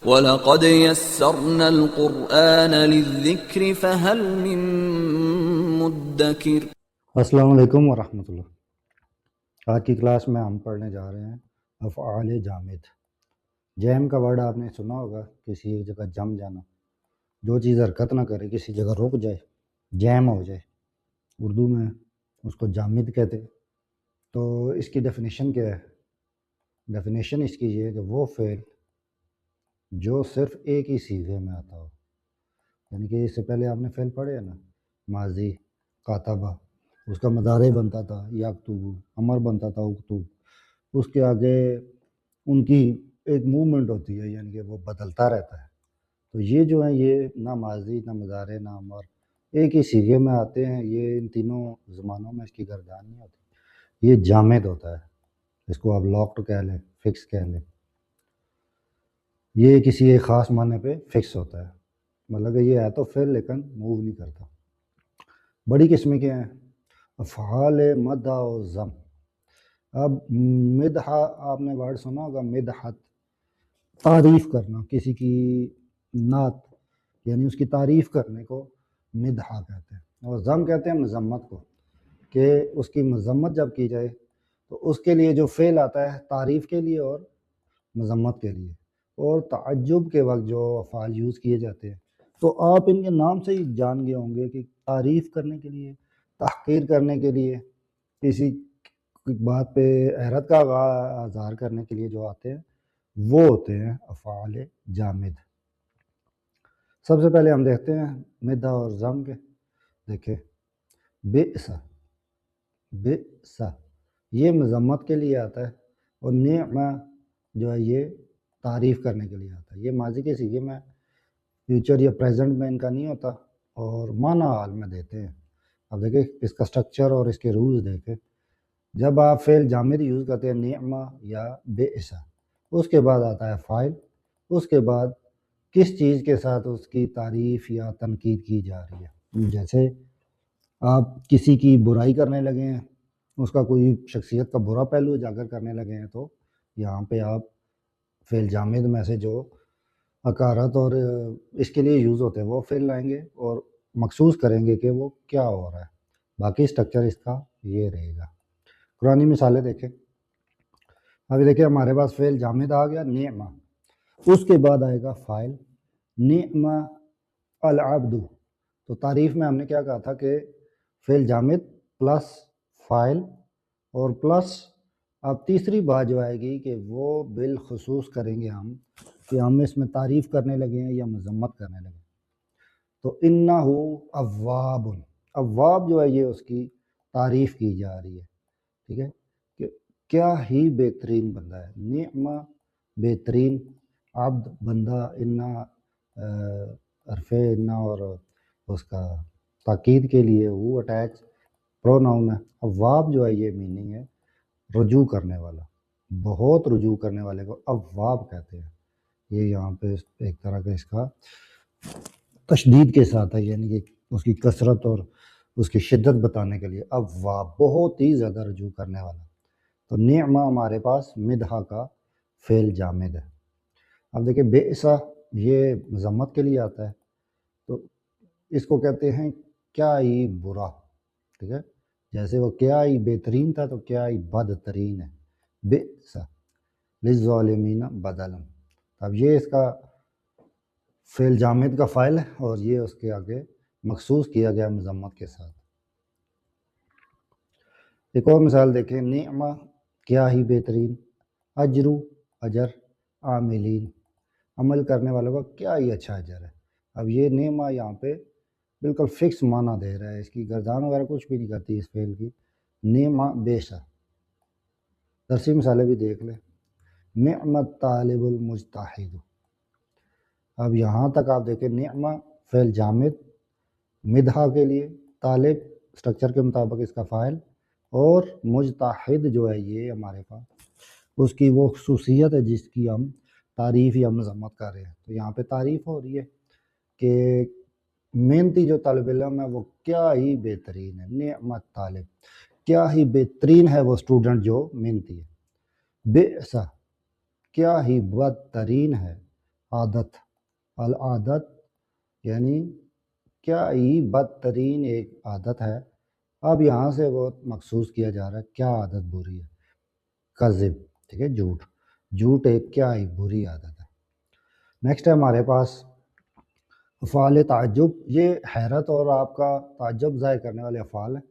وَلَقَدْ يَسَّرْنَا الْقُرْآنَ لِلذِّكْرِ فَهَلْ مِن مُّدَّكِرٍ۔ السلام علیکم ورحمۃ اللہ۔ آج کی کلاس میں ہم پڑھنے جا رہے ہیں افعال جامد۔ جیم کا ورڈ آپ نے سنا ہوگا، کسی ایک جگہ جم جانا، جو چیز حرکت نہ کرے، کسی جگہ رک جائے، جیم ہو جائے، اردو میں اس کو جامد کہتے ہیں۔ تو اس کی ڈیفینیشن کیا ہے؟ ڈیفینیشن اس کی یہ ہے کہ وہ فعل جو صرف ایک ہی صیغے میں آتا ہو، یعنی کہ اس سے پہلے آپ نے فعل پڑھے ہیں نا، ماضی کاتبہ، اس کا مضارع بنتا تھا یکتب، امر بنتا تھا اکتب، اس کے آگے ان کی ایک موومنٹ ہوتی ہے، یعنی کہ وہ بدلتا رہتا ہے۔ تو یہ جو ہیں یہ نہ ماضی نہ مضارع نہ امر ایک ہی صیغے میں آتے ہیں، یہ ان تینوں زمانوں میں اس کی گردان نہیں ہوتی، یہ جامد ہوتا ہے۔ اس کو آپ لاکڈ کہہ لیں، فکس کہہ لیں، یہ کسی ایک خاص معنی پہ فکس ہوتا ہے، مطلب کہ یہ ہے تو فعل لیکن موو نہیں کرتا۔ بڑی قسمیں کیا ہیں؟ افعال مدح و ذم۔ اب مدح آپ نے ورڈ سنا ہوگا، مدحت، تعریف کرنا، کسی کی نعت یعنی اس کی تعریف کرنے کو مدح کہتے ہیں، اور ذم کہتے ہیں مذمت کو، کہ اس کی مذمت جب کی جائے تو اس کے لیے جو فعل آتا ہے تعریف کے لیے اور مذمت کے لیے۔ اور تعجب کے وقت جو افعال یوز کیے جاتے ہیں تو آپ ان کے نام سے ہی جان گئے ہوں گے کہ تعریف کرنے کے لیے، تحقیر کرنے کے لیے، کسی بات پہ حیرت کا اظہار کرنے کے لیے جو آتے ہیں وہ ہوتے ہیں افعال جامد۔ سب سے پہلے ہم دیکھتے ہیں مدح اور ذم کے۔ دیکھیں بئس، بئس یہ مذمت کے لیے آتا ہے، اور نعم جو ہے یہ تعریف کرنے کے لیے آتا ہے۔ یہ ماضی کے صیغے میں، فیوچر یا پریزنٹ میں ان کا نہیں ہوتا، اور معنی حال میں دیتے ہیں۔ اب دیکھیں اس کا سٹرکچر اور اس کے رولز دیکھیں۔ جب آپ فعل جامد یوز کرتے ہیں نعم یا بئس، اس کے بعد آتا ہے فاعل، اس کے بعد کس چیز کے ساتھ اس کی تعریف یا تنقید کی جا رہی ہے۔ جیسے آپ کسی کی برائی کرنے لگے ہیں، اس کا کوئی شخصیت کا برا پہلو اجاگر کرنے لگے ہیں، تو یہاں پہ آپ فعل جامد میں سے جو عکارت اور اس کے لیے یوز ہوتے ہیں وہ فعل لائیں گے اور مخصوص کریں گے کہ وہ کیا ہو رہا ہے۔ باقی سٹرکچر اس کا یہ رہے گا۔ قرآنی مثالیں دیکھیں۔ ابھی دیکھیں ہمارے پاس فعل جامد آ گیا نعمہ، اس کے بعد آئے گا فاعل نعمہ العبد۔ تو تعریف میں ہم نے کیا کہا تھا کہ فعل جامد پلس فاعل اور پلس اب تیسری بات جو آئے گی کہ وہ بالخصوص کریں گے ہم کہ ہم اس میں تعریف کرنے لگے ہیں یا مذمت کرنے لگے۔ تو انہ اواب، اواب جو ہے یہ اس کی تعریف کی جا رہی ہے، ٹھیک ہے، کہ کیا ہی بہترین بندہ ہے۔ نعمہ بہترین، عبد بندہ، انہ حرف انہ اور اس کا تاکید کے لیے وہ اٹیچ پروناؤن ہے۔ اواب جو ہے یہ میننگ ہے رجوع کرنے والا، بہت رجوع کرنے والے کو اواب کہتے ہیں۔ یہ یہاں پہ ایک طرح کا اس کا تشدید کے ساتھ ہے، یعنی کہ اس کی کثرت اور اس کی شدت بتانے کے لیے اواب، بہت ہی زیادہ رجوع کرنے والا۔ تو نعمہ ہمارے پاس مدح کا فعل جامد ہے۔ اب دیکھیں بئسا یہ مذمت کے لیے آتا ہے، تو اس کو کہتے ہیں کیا ہی برا، ٹھیک ہے، جیسے وہ کیا ہی بہترین تھا تو کیا ہی بدترین ہے۔ بئسا للظالمین بدلا، اب یہ اس کا فعل جامد کا فاعل ہے اور یہ اس کے آگے مخصوص کیا گیا مذمت کے ساتھ۔ ایک اور مثال دیکھیں نعمہ کیا ہی بہترین، اجرو اجر، عاملین عمل کرنے والوں کا کیا ہی اچھا اجر ہے۔ اب یہ نعمہ یہاں پہ بالکل فکس معنی دے رہا ہے، اس کی گردان وغیرہ کچھ بھی نہیں کرتی اس فعل کی۔ نعمہ بیشا، درسی مثالیں بھی دیکھ لیں۔ نعمت طالب المجتہد، اب یہاں تک آپ دیکھیں نعمہ فعل جامد مدحہ کے لیے، طالب سٹرکچر کے مطابق اس کا فاعل، اور مجتہد جو ہے یہ ہمارے پاس اس کی وہ خصوصیت ہے جس کی ہم تعریف یا مذمت کر رہے ہیں۔ تو یہاں پہ تعریف ہو رہی ہے کہ محنتی جو طالب علم ہے وہ کیا ہی بہترین ہے۔ نعمت طالب، کیا ہی بہترین ہے وہ اسٹوڈنٹ جو محنتی ہے۔ بئسا کیا ہی بدترین ہے عادت، العادت یعنی کیا ہی بدترین ایک عادت ہے. اب یہاں سے وہ مخصوص کیا جا رہا ہے کیا عادت بری ہے. کذب، ٹھیک ہے، جھوٹ. جھوٹ ایک کیا ہی بری عادت ہے. نیکسٹ ہے ہمارے پاس افعال تعجب. یہ حیرت اور آپ کا تعجب ظاہر کرنے والے افعال ہیں.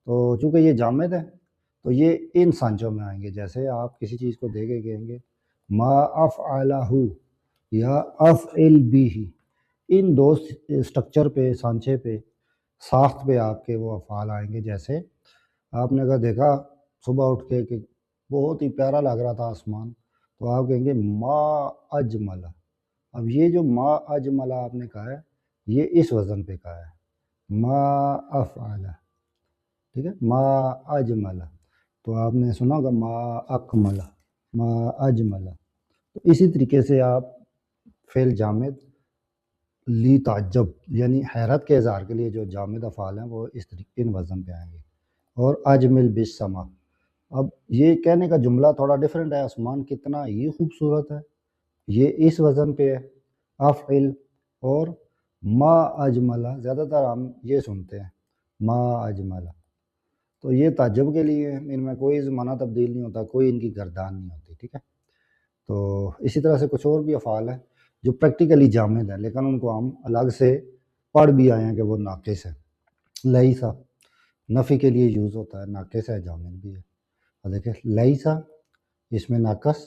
تو چونکہ یہ جامد ہے تو یہ ان سانچوں میں آئیں گے. جیسے آپ کسی چیز کو دیکھ کے کہیں گے ما افعلہ یا افعل بھی، ان دو اسٹرکچر پہ، سانچے پہ، ساخت پہ آپ کے وہ افعال آئیں گے. جیسے آپ نے اگر دیکھا صبح اٹھ کے کہ بہت ہی پیارا لگ رہا تھا آسمان، تو آپ کہیں گے ما اجمل. اب یہ جو ما اجمل آپ نے کہا ہے یہ اس وزن پہ کہا ہے، ما افعل، ٹھیک ہے، ما اجمل. تو آپ نے سنا ہوگا ما اکمل، ما اجمل. تو اسی طریقے سے آپ فعل جامد لی تعجب یعنی حیرت کے اظہار کے لیے جو جامد افعال ہیں وہ اس طریقے ان وزن پہ آئیں گے. اور اجمل بالسما، اب یہ کہنے کا جملہ تھوڑا ڈیفرنٹ ہے، آسمان کتنا ہی خوبصورت ہے، یہ اس وزن پہ ہے افعل. اور ما اجملہ زیادہ تر ہم یہ سنتے ہیں ما اجملہ، تو یہ تعجب کے لیے ہیں، ان میں کوئی زمانہ تبدیل نہیں ہوتا، کوئی ان کی گردان نہیں ہوتی. ٹھیک ہے. تو اسی طرح سے کچھ اور بھی افعال ہیں جو پریکٹیکلی جامد ہیں لیکن ان کو ہم الگ سے پڑھ بھی آئے ہیں کہ وہ ناقص ہے. لیسا نفی کے لیے یوز ہوتا ہے، ناقص ہے، جامد بھی ہے. اور دیکھیں لیسا اس میں ناقص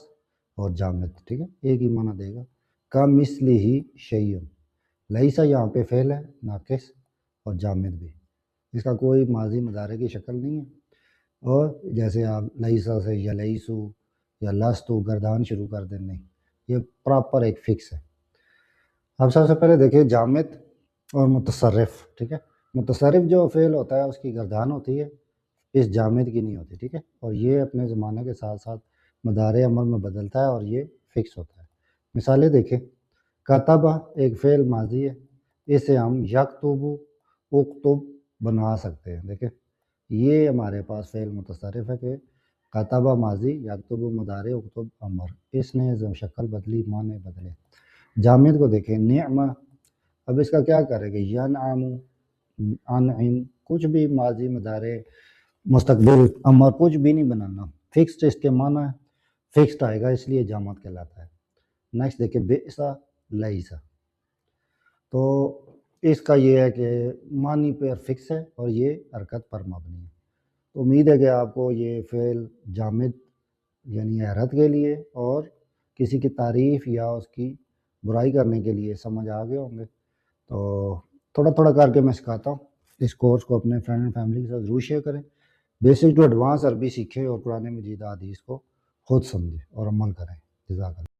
اور جامد، ٹھیک ہے، ایک ہی معنی دے گا. کمثلہ شیء، لیسا یہاں پہ فعل ہے، ناقص اور جامد بھی، اس کا کوئی ماضی مضارع کی شکل نہیں ہے. اور جیسے آپ لیسا سے یا لیسو یا لستو گردان شروع کر دیں، نہیں، یہ پراپر ایک فکس ہے. اب سب سے پہلے دیکھیں جامد اور متصرف. ٹھیک ہے، متصرف جو فعل ہوتا ہے اس کی گردان ہوتی ہے، اس جامد کی نہیں ہوتی. ٹھیک ہے، اور یہ اپنے زمانے کے ساتھ ساتھ مدار عمل میں بدلتا ہے اور یہ فکس ہوتا ہے. مثالیں دیکھیں، کتبہ ایک فعل ماضی ہے، اسے ہم یکتب اکتب بنا سکتے ہیں. دیکھیں یہ ہمارے پاس فعل متصرف ہے کہ کتبہ ماضی، یکتب مضارع، اکتب امر، اس نے شکل بدلی، معنی بدلے. جامد کو دیکھیں نعمہ، اب اس کا کیا کرے گا، ینعم، انعم، کچھ بھی ماضی مضارع مستقبل امر کچھ بھی نہیں بنانا، فکسڈ اس کے معنی ہے، فکسڈ آئے گا، اس لیے جامد کہلاتا ہے. نیکسٹ دیکھیں بئسا لیسا، تو اس کا یہ ہے کہ معنی پر فکس ہے اور یہ حرکت پر مبنی ہے. تو امید ہے کہ آپ کو یہ فعل جامد یعنی حیرت کے لیے اور کسی کی تعریف یا اس کی برائی کرنے کے لیے سمجھ آ گئے ہوں گے. تو تھوڑا تھوڑا کر کے میں سکھاتا ہوں. اس کورس کو اپنے فرینڈ اینڈ فیملی کے ساتھ ضرور شیئر کریں. بیسک ٹو ایڈوانس عربی سیکھیں اور قرآن مجید حدیث کو خود سمجھیں اور عمل کریں. جزاک اللہ.